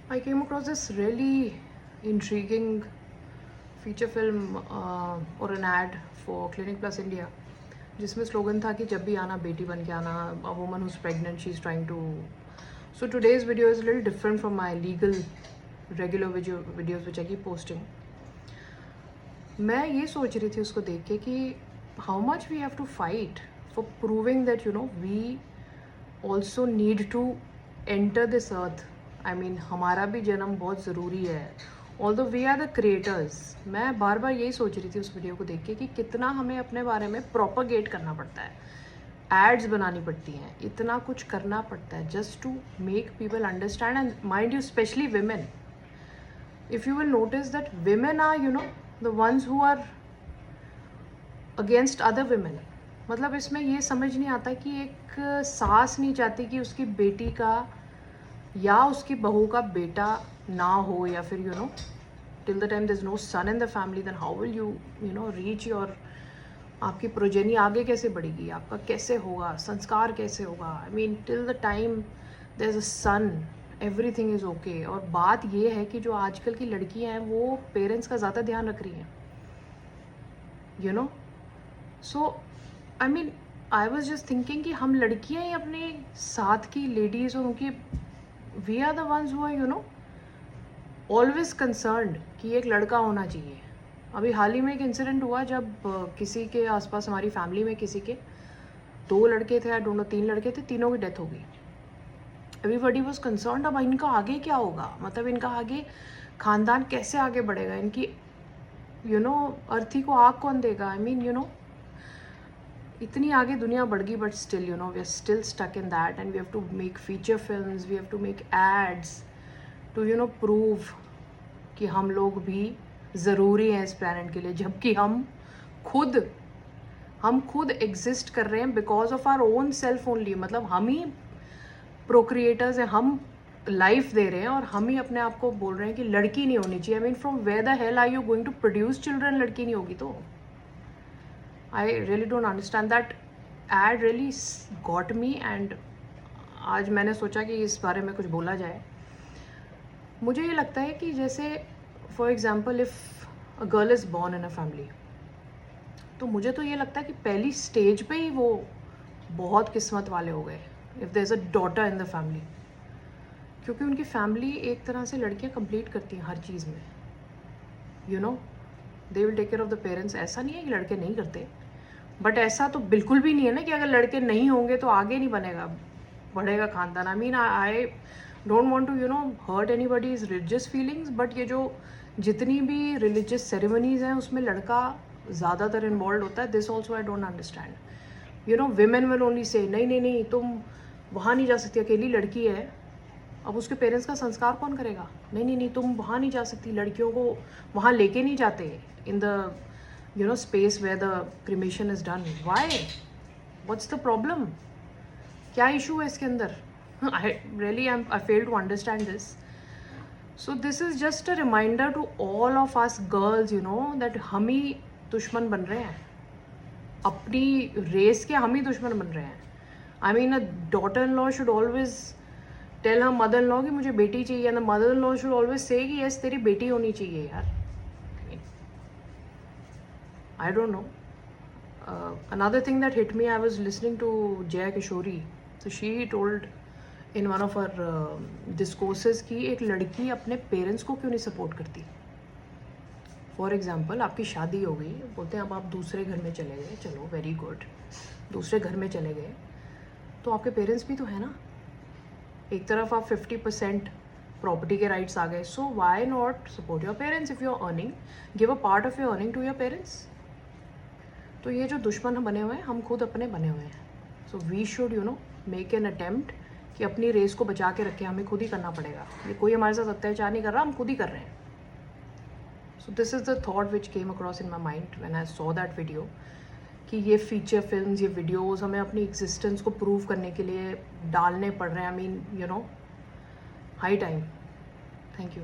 I came across this really intriguing feature film or an ad for Clinic Plus India, जिसमें slogan था कि जब भी आना बेटी बन के आना, a woman who's pregnant, she's trying to. So today's video is a little different from my regular videos which I keep posting. मैं ये सोच रही थी उसको देख के कि how much we have to fight for proving that we also need to enter this earth. I mean हमारा भी जन्म बहुत ज़रूरी है. Although we are the creators. मैं बार बार यही सोच रही थी उस वीडियो को देख के कि कितना हमें अपने बारे में प्रोपगेट करना पड़ता है, एड्स बनानी पड़ती हैं, इतना कुछ करना पड़ता है just to make people understand. And mind you specially women, if you will notice that women are the ones who are against other women. मतलब इसमें ये समझ नहीं आता कि एक सास नहीं चाहती कि उसकी बेटी का या उसकी बहू का बेटा ना हो, या फिर till the time there's no son in the family, then how will you reach your, आपकी प्रोजेनी आगे कैसे बढ़ेगी, आपका कैसे होगा, संस्कार कैसे होगा. I mean till the time there's a son, everything is okay. और बात ये है कि जो आजकल की लड़कियां हैं वो पेरेंट्स का ज़्यादा ध्यान रख रही हैं, so I mean I was just thinking कि हम लड़कियां ही अपने साथ की लेडीज़ और उनकी, we are the ones who are always concerned कि एक लड़का होना चाहिए. अभी हाल ही में एक इंसिडेंट हुआ जब किसी के आसपास, हमारी फैमिली में किसी के 2 लड़के थे, या दोनों 3 लड़के थे, तीनों की डेथ हो गई. Everybody was concerned. अब इनका आगे क्या होगा, मतलब इनका आगे खानदान कैसे आगे बढ़ेगा, इनकी अर्थी को आग कौन देगा. आई मीन इतनी आगे दुनिया बढ़ गई, but still we are still stuck in that. And we have to make feature films, we have to make ads to prove कि हम लोग भी ज़रूरी हैं इस प्लैनेट के लिए, जबकि हम खुद एग्जिस्ट कर रहे हैं because of our own self only. मतलब हम ही प्रोक्रिएटर्स हैं, हम लाइफ दे रहे हैं और हम ही अपने आप को बोल रहे हैं कि लड़की नहीं होनी चाहिए. I mean from where the hell are you going to produce children, लड़की नहीं होगी तो. I really don't understand that ad, really got me. And आज मैंने सोचा कि इस बारे में कुछ बोला जाए. मुझे ये लगता है कि जैसे for example if a girl is born in a family, तो मुझे तो ये लगता है कि पहली स्टेज पे ही वो बहुत किस्मत वाले हो गए if there is a daughter in the family, क्योंकि उनकी फैमिली एक तरह से लड़कियां कंप्लीट करती हैं हर चीज़ में. They will take care of the parents. ऐसा नहीं है कि लड़के नहीं करते, बट ऐसा तो बिल्कुल भी नहीं है ना कि अगर लड़के नहीं होंगे तो आगे नहीं बढ़ेगा खानदान. I mean I don't want to hurt anybody's religious feelings, but ये जो जितनी भी रिलीजियस सेरेमनीज हैं उसमें लड़का ज़्यादातर इन्वॉल्व होता है. This also I don't understand. Women will only say नहीं तुम वहाँ नहीं जा सकती, अकेली लड़की है. अब उसके पेरेंट्स का संस्कार कौन करेगा. नहीं तुम वहाँ नहीं जा सकती, लड़कियों को वहाँ लेके नहीं जाते in the space where the cremation is done. Why, what's the problem, क्या इशू है इसके अंदर. I fail to understand this. So this is just a reminder to all of us girls that हम ही दुश्मन बन रहे हैं, अपनी रेस के हम ही दुश्मन बन रहे हैं. I mean a daughter in law should always tell her mother in law कि मुझे बेटी चाहिए, and the mother in law should always say कि यस तेरी बेटी होनी चाहिए यार. I don't know. Another thing that hit me, I was listening to Jaya Kishori. So she told in one of her discourses कि एक लड़की अपने पेरेंट्स को क्यों नहीं सपोर्ट करती. फॉर एग्जाम्पल आपकी शादी हो गई, बोलते हैं अब आप दूसरे घर में चले गए, चलो वेरी गुड, दूसरे घर में चले गए तो आपके पेरेंट्स भी तो है ना. एक तरफ आप 50% प्रॉपर्टी के राइट्स आ गए. So why not support your parents. If you are earning, give a part of your earning to your parents. तो ये जो दुश्मन हम बने हुए हैं, हम खुद अपने बने हुए हैं. So we should make an attempt कि अपनी रेस को बचा के रखें. हमें खुद ही करना पड़ेगा. ये कोई हमारे साथ अत्याचार नहीं कर रहा, हम खुद ही कर रहे हैं. So this is the thought which came across in my mind when I saw that video, कि ये फीचर फिल्म्स, ये वीडियोस हमें अपनी एग्जिस्टेंस को प्रूव करने के लिए डालने पड़ रहे हैं. I mean high time. Thank you.